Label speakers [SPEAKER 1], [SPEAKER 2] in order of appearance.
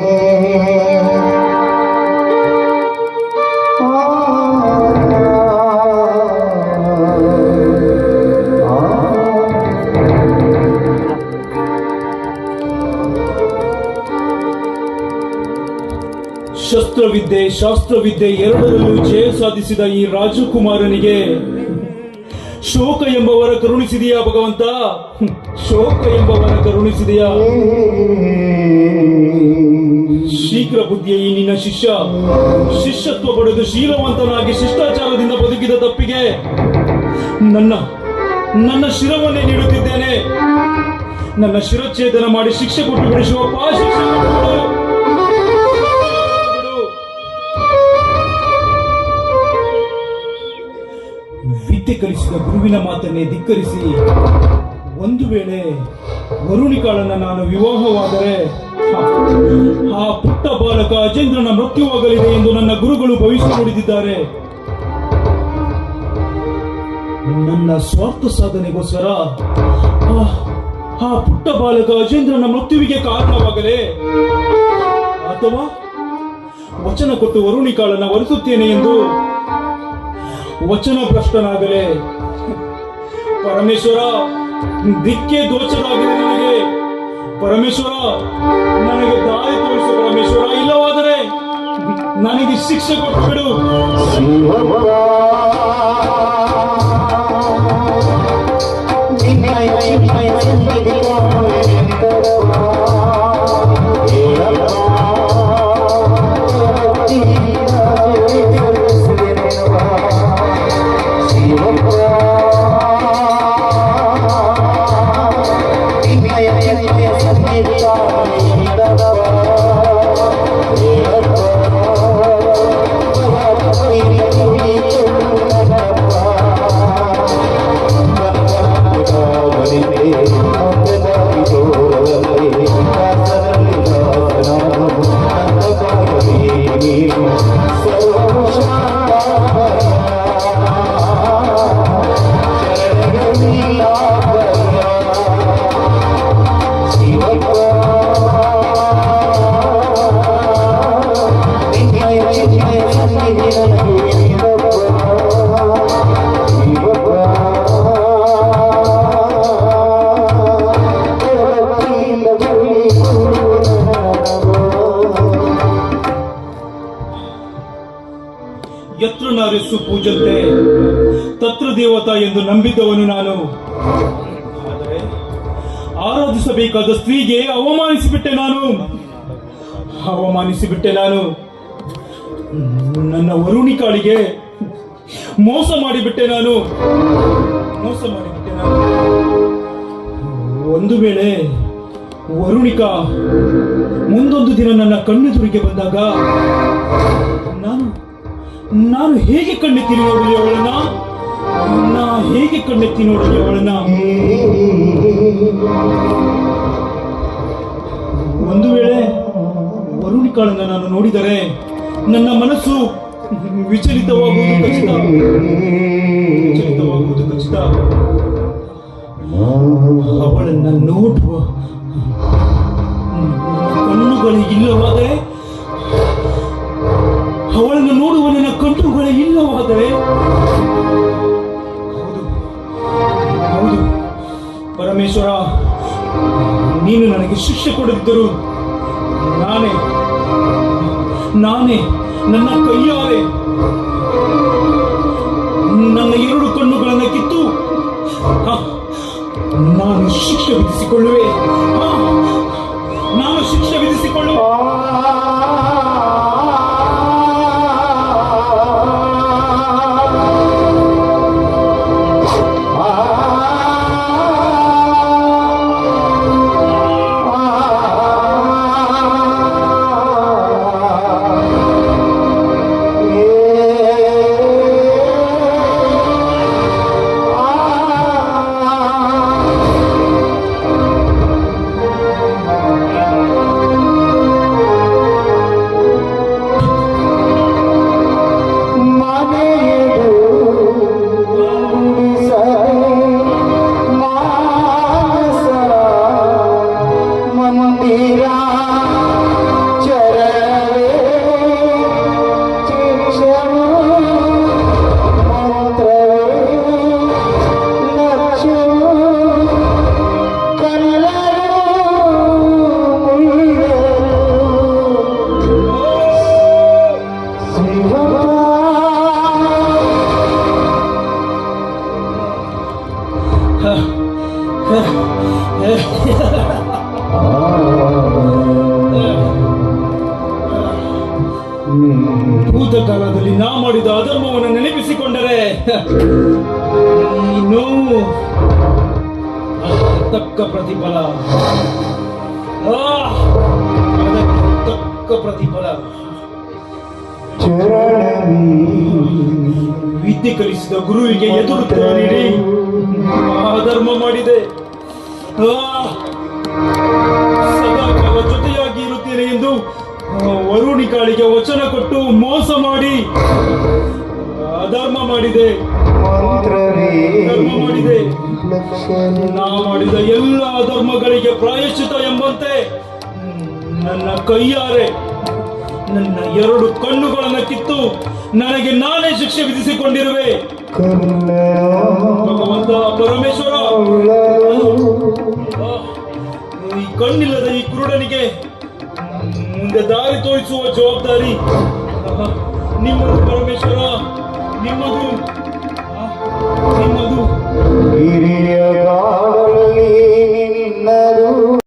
[SPEAKER 1] ಶಸ್ತ್ರವಿದ್ಯೆ ಶಾಸ್ತ್ರವಿದ್ಯೆ ಎರಡರಲ್ಲೂ ಜಯ ಸಾಧಿಸಿದ ಈ ರಾಜಕುಮಾರನಿಗೆ ಶೋಕ ಎಂಬ ವರ ಕರುಣಿಸಿದೆಯಾ ಭಗವಂತ? ಶೋಕ ಎಂಬ ವರ ಕರುಣಿಸಿದೆಯಾ? ಶೀಘ್ರ ಬುದ್ಧಿಯ ಈ ನಿನ್ನ ಶಿಷ್ಯತ್ವ ಪಡೆದು ಶೀಲವಂತನಾಗಿ ಶಿಷ್ಟಾಚಾರದಿಂದ ಬದುಕಿದ ತಪ್ಪಿಗೆ ನನ್ನ ಶಿರವನ್ನೇ ನೀಡುತ್ತಿದ್ದೇನೆ. ನನ್ನ ಶಿರಚ್ಛೇದನ ಮಾಡಿ ಶಿಕ್ಷೆ ಕೊಟ್ಟು ಬಿಡಿಸುವ ಶಿಕ್ಷೆ ವಿದ್ಯೆ ಕಲಿಸಿದ ಗುರುವಿನ ಮಾತನ್ನೇ ಧಿಕ್ಕರಿಸಿ ಒಂದು ವೇಳೆ ವರುಣಿಕಾಳನ್ನ ನಾನು ವಿವಾಹವಾದರೆ ಆ ಪುಟ್ಟ ಬಾಲಕ ಅಜೇಂದ್ರನ ಮೃತ್ಯುವಾಗಲಿದೆ ಎಂದು ನನ್ನ ಗುರುಗಳು ಭವಿಷ್ಯ ನುಡಿದಿದ್ದಾರೆ. ನನ್ನ ಸ್ವಾರ್ಥ ಸಾಧನೆಗೋಸ್ಕರ ಆ ಪುಟ್ಟ ಬಾಲಕ ಅಜೇಂದ್ರನ ಮೃತ್ಯುವಿಗೆ ಕಾರಣವಾಗಲೇ ಅಥವಾ ವಚನ ಕೊಟ್ಟು ವರುಣಿಕಾಳನ್ನ ವರಿಸುತ್ತೇನೆ ಎಂದು ವಚನ ಭ್ರಷ್ಟನಾಗಲೇ? ಪರಮೇಶ್ವರ, ದಿಕ್ಕೆ ದೋಚದಾಗಿದೆ ನನಗೆ. ಪರಮೇಶ್ವರ, ನನಗೆ ದಾರಿ ತೋರಿಸು ಪರಮೇಶ್ವರ. ಇಲ್ಲವಾದರೆ ನನಗೆ ಶಿಕ್ಷೆ ಕೊಟ್ಟು ಬಿಡು. ಯತ್ರ ನಾರ್ಯಸ್ಸು ಪೂಜಂತೆ ತತ್ರ ದೇವತಾ ಎಂದು ನಂಬಿದ್ದವನು ನಾನು. ಆದರೆ ಆರಾಧಿಸಬೇಕಾದ ಸ್ತ್ರೀಗೆ ಅವಮಾನಿಸಿಬಿಟ್ಟೆ ನಾನು. ನನ್ನ ವರುಣಿಕಾಳಿಗೆ ಮೋಸ ಮಾಡಿಬಿಟ್ಟೆ ನಾನು. ಒಂದು ವೇಳೆ ವರುಣಿಕಾ ಮುಂದೊಂದು ದಿನ ನನ್ನ ಕಣ್ಣೆದುರಿಗೆ ಬಂದಾಗ ನಾನು ಹೇಗೆ ಕಣ್ಣೆತ್ತಿ ನೋಡಲಿ ಅವಳನ್ನ? ಒಂದು ವೇಳೆ ವರುಣಿಕಾಳನ್ನ ನಾನು ನೋಡಿದರೆ ನನ್ನ ಮನಸ್ಸು ವಿಚಲಿತವಾಗುವುದು ಖಚಿತ. ಅವಳನ್ನ ನೋಡುವ ಕಣ್ಣುಗಳೇ ಇಲ್ಲವಾದರೆ, ಅವಳನ್ನು ನೋಡುವ ನನ್ನ ಕಣ್ಣುಗಳೇ ಇಲ್ಲವಾದರೆ, ಹೌದು ಪರಮೇಶ್ವರ, ನೀನು ನನಗೆ ಶಿಕ್ಷೆ ಕೊಡದಿದ್ದರು ನಾನೇ ನನ್ನ ಕೈಯಾರೆ ನನ್ನ ಎರಡು ಕಣ್ಣುಗಳನ್ನು ಕಿತ್ತು ನಾನು ಶಿಕ್ಷೆ ವಿಧಿಸಿಕೊಳ್ಳುವೆ. ಭೂತಕಾಲದಲ್ಲಿ ನಾ ಮಾಡಿದ ಅಧರ್ಮವನ್ನು ನೆನಪಿಸಿಕೊಂಡರೆ ಈ ನೋವು ತಕ್ಕ ಪ್ರತಿಫಲ, ಅದಕ್ಕೆ ತಕ್ಕ ಪ್ರತಿಫಲ. ವಿದ್ಯೆ ಕಲಿಸಿದ ಗುರುವಿಗೆ ಎದುರುತ್ತರ ನೀಡಿ ಅಧರ್ಮ ಮಾಡಿದೆ. ಸದಾಕಾಲ ಜೊತೆಯಾಗಿ ಇರುತ್ತೇನೆ ಎಂದು ವರುಣಿಕಾಳಿಗೆ ವಚನ ಕೊಟ್ಟು ಮೋಸ ಮಾಡಿ ಅಧರ್ಮ ಮಾಡಿದೆ. ಧರ್ಮ ಮಾಡಿದೆ. ನಾ ಮಾಡಿದ ಎಲ್ಲ ಅಧರ್ಮಗಳಿಗೆ ಪ್ರಾಯಶ್ಚಿತ ಎಂಬಂತೆ ನನ್ನ ಕೈಯಾರೆ ನನ್ನ 2 ಕಣ್ಣುಗಳನ್ನು ಕಿತ್ತು ನನಗೆ ನಾನೇ ಶಿಕ್ಷೆ ವಿಧಿಸಿಕೊಂಡಿರುವೆ. ಭಗವಂತ ಪರಮೇಶ್ವರ, ಈ ಕಣ್ಣಿಲ್ಲದ ಈ ಕುರುಡನಿಗೆ ಮುಂದೆ ದಾರಿ ತೋರಿಸುವ ಜವಾಬ್ದಾರಿ ನಿಮ್ಮದು ಪರಮೇಶ್ವರ, ನಿಮ್ಮದು.
[SPEAKER 2] ಹಿರಿಯ